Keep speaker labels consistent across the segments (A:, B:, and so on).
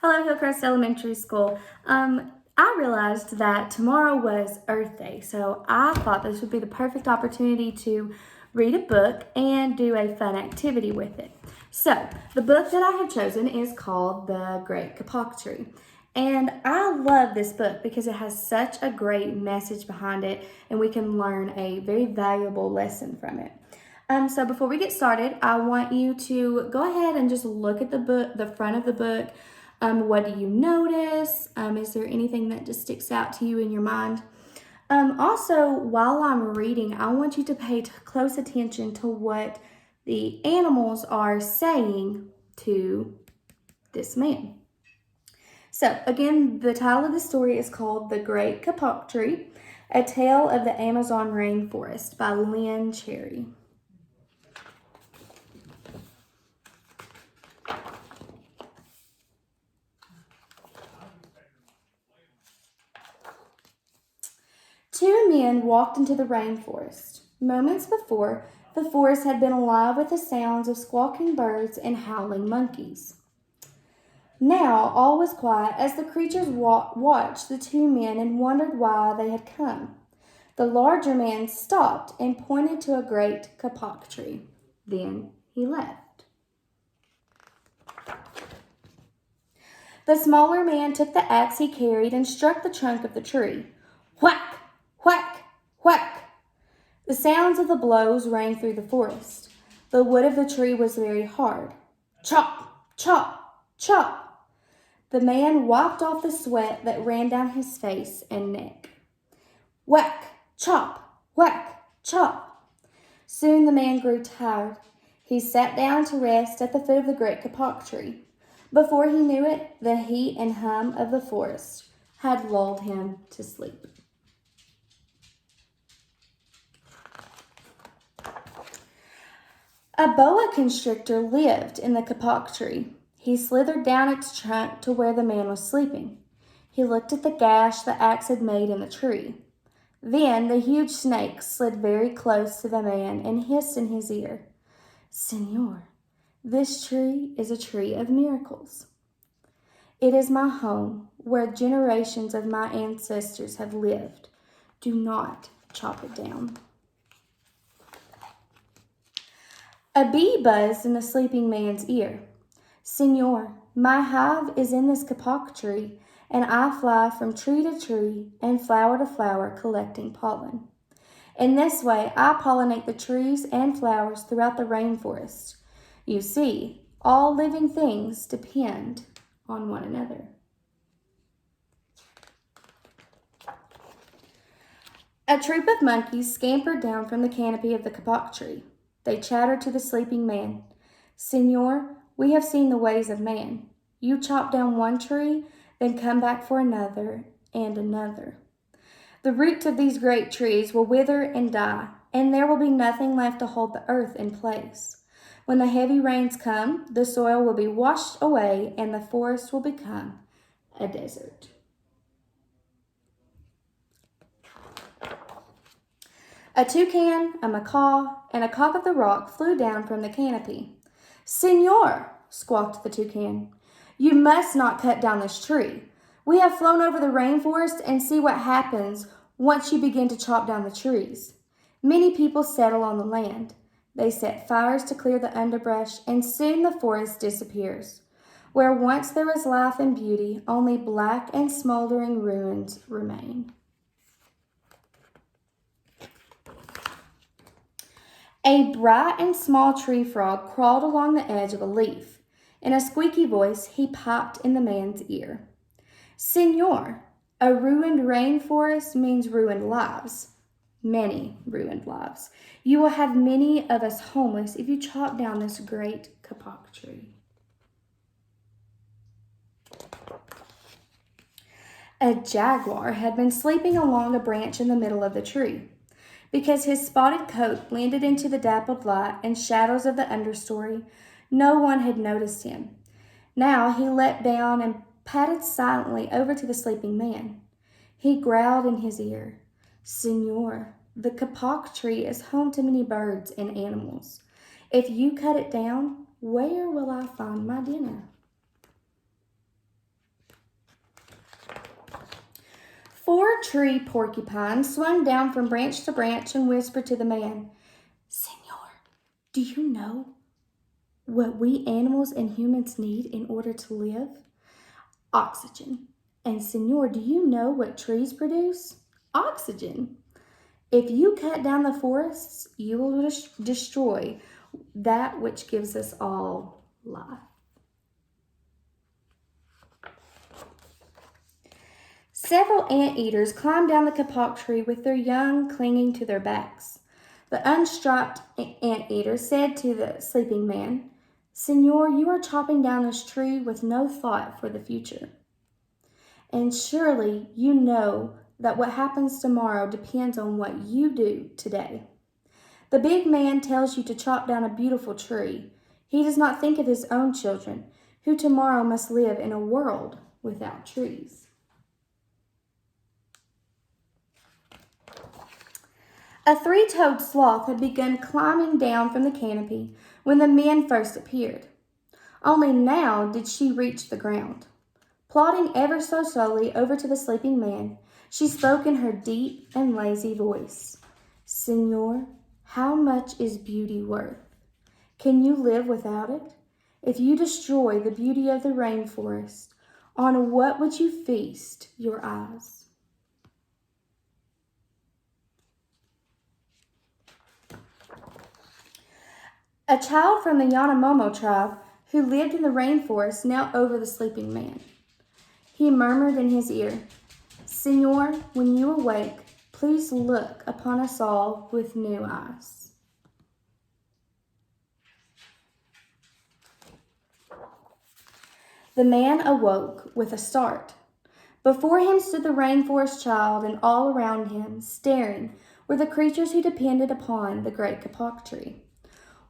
A: Hello, Hillcrest Elementary School. I realized that tomorrow was Earth Day, so I thought this would be the perfect opportunity to read a book and do a fun activity with it. So, the book that I have chosen is called The Great Kapok Tree. And I love this book because it has such a great message behind it, and we can learn a very valuable lesson from it. So before we get started, I want you to go ahead and just look at the book, the front of the book. What do you notice? Is there anything that just sticks out to you in your mind? Also, while I'm reading, I want you to pay close attention to what the animals are saying to this man. So, again, the title of the story is called The Great Kapok Tree, A Tale of the Amazon Rainforest by Lynne Cherry. Two men walked into the rainforest. Moments before, the forest had been alive with the sounds of squawking birds and howling monkeys. Now all was quiet as the creatures watched the two men and wondered why they had come. The larger man stopped and pointed to a great kapok tree. Then he left. The smaller man took the axe he carried and struck the trunk of the tree. Whack! Whack! Whack! The sounds of the blows rang through the forest. The wood of the tree was very hard. Chop! Chop! Chop! The man wiped off the sweat that ran down his face and neck. Whack! Chop! Whack! Chop! Soon the man grew tired. He sat down to rest at the foot of the great kapok tree. Before he knew it, the heat and hum of the forest had lulled him to sleep. A boa constrictor lived in the kapok tree. He slithered down its trunk to where the man was sleeping. He looked at the gash the axe had made in the tree. Then the huge snake slid very close to the man and hissed in his ear, "Senor, this tree is a tree of miracles. It is my home where generations of my ancestors have lived. Do not chop it down." A bee buzzed in the sleeping man's ear. "Senor, my hive is in this kapok tree, and I fly from tree to tree and flower to flower collecting pollen. In this way, I pollinate the trees and flowers throughout the rainforest. You see, all living things depend on one another." A troop of monkeys scampered down from the canopy of the kapok tree. They chattered to the sleeping man. "Senor, we have seen the ways of man. You chop down one tree, then come back for another and another. The roots of these great trees will wither and die, and there will be nothing left to hold the earth in place. When the heavy rains come, the soil will be washed away and the forest will become a desert." A toucan, a macaw, and a cock of the rock flew down from the canopy. "Senor," squawked the toucan, "you must not cut down this tree. We have flown over the rainforest and see what happens once you begin to chop down the trees. Many people settle on the land. They set fires to clear the underbrush, and soon the forest disappears. Where once there was life and beauty, only black and smoldering ruins remain." A bright and small tree frog crawled along the edge of a leaf. In a squeaky voice, he piped in the man's ear. "Senor, a ruined rainforest means ruined lives. Many ruined lives. You will have many of us homeless if you chop down this great kapok tree." A jaguar had been sleeping along a branch in the middle of the tree. Because his spotted coat blended into the dappled light and shadows of the understory, no one had noticed him. Now he leapt down and padded silently over to the sleeping man. He growled in his ear, "Senor, the kapok tree is home to many birds and animals. If you cut it down, where will I find my dinner?" 4 tree porcupines swung down from branch to branch and whispered to the man, "Senor, do you know what we animals and humans need in order to live? Oxygen. And Senor, do you know what trees produce? Oxygen. If you cut down the forests, you will destroy that which gives us all life." Several anteaters climbed down the kapok tree with their young clinging to their backs. The unstriped anteater said to the sleeping man, "Senor, you are chopping down this tree with no thought for the future. And surely you know that what happens tomorrow depends on what you do today. The big man tells you to chop down a beautiful tree. He does not think of his own children, who tomorrow must live in a world without trees." A 3-toed sloth had begun climbing down from the canopy when the men first appeared. Only now did she reach the ground. Plodding ever so slowly over to the sleeping man, she spoke in her deep and lazy voice. "Senor, how much is beauty worth? Can you live without it? If you destroy the beauty of the rainforest, on what would you feast your eyes?" A child from the Yanomamo tribe who lived in the rainforest knelt over the sleeping man. He murmured in his ear, "Senor, when you awake, please look upon us all with new eyes." The man awoke with a start. Before him stood the rainforest child, and all around him, staring, were the creatures who depended upon the Great Kapok Tree.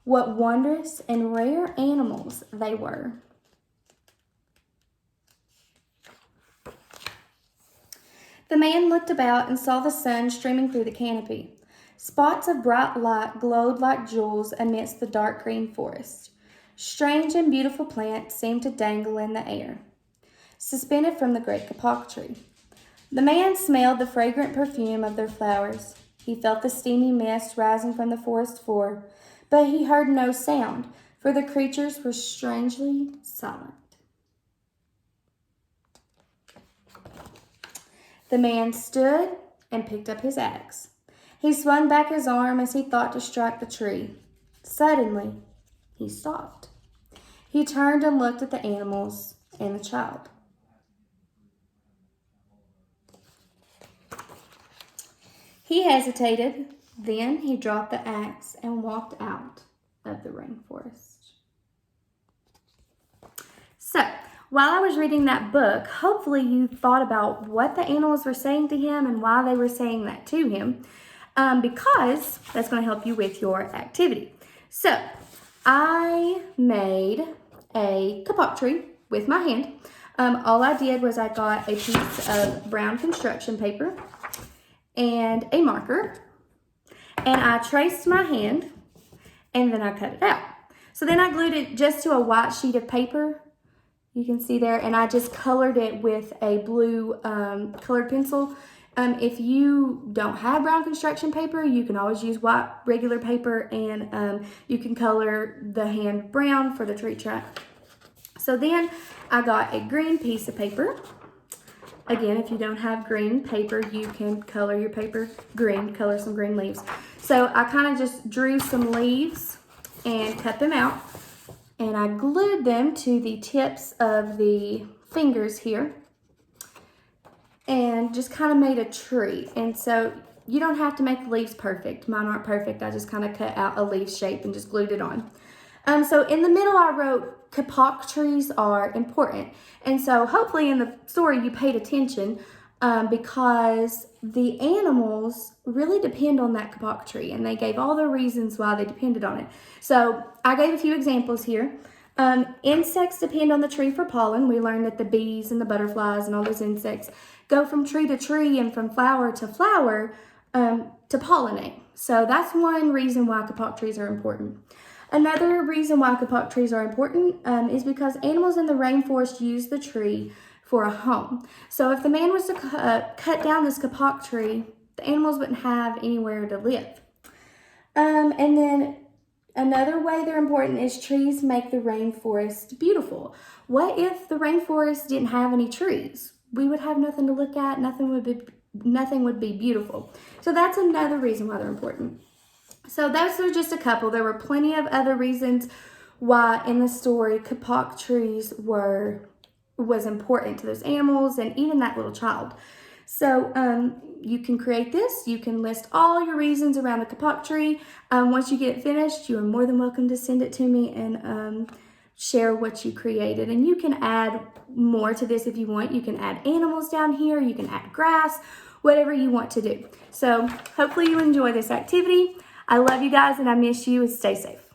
A: What wondrous and rare animals they were. The man looked about and saw the sun streaming through the canopy. Spots of bright light glowed like jewels amidst the dark green forest. Strange and beautiful plants seemed to dangle in the air, suspended from the Great Kapok Tree. The man smelled the fragrant perfume of their flowers. He felt the steamy mist rising from the forest floor, but he heard no sound, for the creatures were strangely silent. The man stood and picked up his axe. He swung back his arm as he thought to strike the tree. Suddenly, he stopped. He turned and looked at the animals and the child. He hesitated. Then he dropped the axe and walked out of the rainforest. So, while I was reading that book, hopefully you thought about what the animals were saying to him and why they were saying that to him, because that's going to help you with your activity. So, I made a kapok tree with my hand. All I did was I got a piece of brown construction paper and a marker, and I traced my hand, and then I cut it out. So then I glued it just to a white sheet of paper. You can see there, and I just colored it with a blue colored pencil. If you don't have brown construction paper, you can always use white regular paper, and you can color the hand brown for the tree trunk. So then I got a green piece of paper. Again, if you don't have green paper, you can color your paper green, color some green leaves. So I kind of just drew some leaves and cut them out, and I glued them to the tips of the fingers here and just kind of made a tree. And so you don't have to make the leaves perfect. Mine aren't perfect. I just kind of cut out a leaf shape and just glued it on. So in the middle I wrote, "Kapok trees are important." And so hopefully in the story you paid attention, because the animals really depend on that kapok tree, and they gave all the reasons why they depended on it. So I gave a few examples here. Insects depend on the tree for pollen. We learned that the bees and the butterflies and all those insects go from tree to tree and from flower to flower to pollinate. So that's one reason why kapok trees are important. Another reason why kapok trees are important is because animals in the rainforest use the tree for a home. So if the man was to cut down this kapok tree, the animals wouldn't have anywhere to live. And then another way they're important is trees make the rainforest beautiful. What if the rainforest didn't have any trees? We would have nothing to look at, nothing would be beautiful. So that's another reason why they're important. So those are just a couple. There were plenty of other reasons why in the story kapok trees was important to those animals and even that little child. So you can create this. You can list all your reasons around the kapok tree. Once you get it finished, you are more than welcome to send it to me and share what you created. And you can add more to this if you want. You can add animals down here. You can add grass, whatever you want to do. So hopefully you enjoy this activity. I love you guys and I miss you, and stay safe.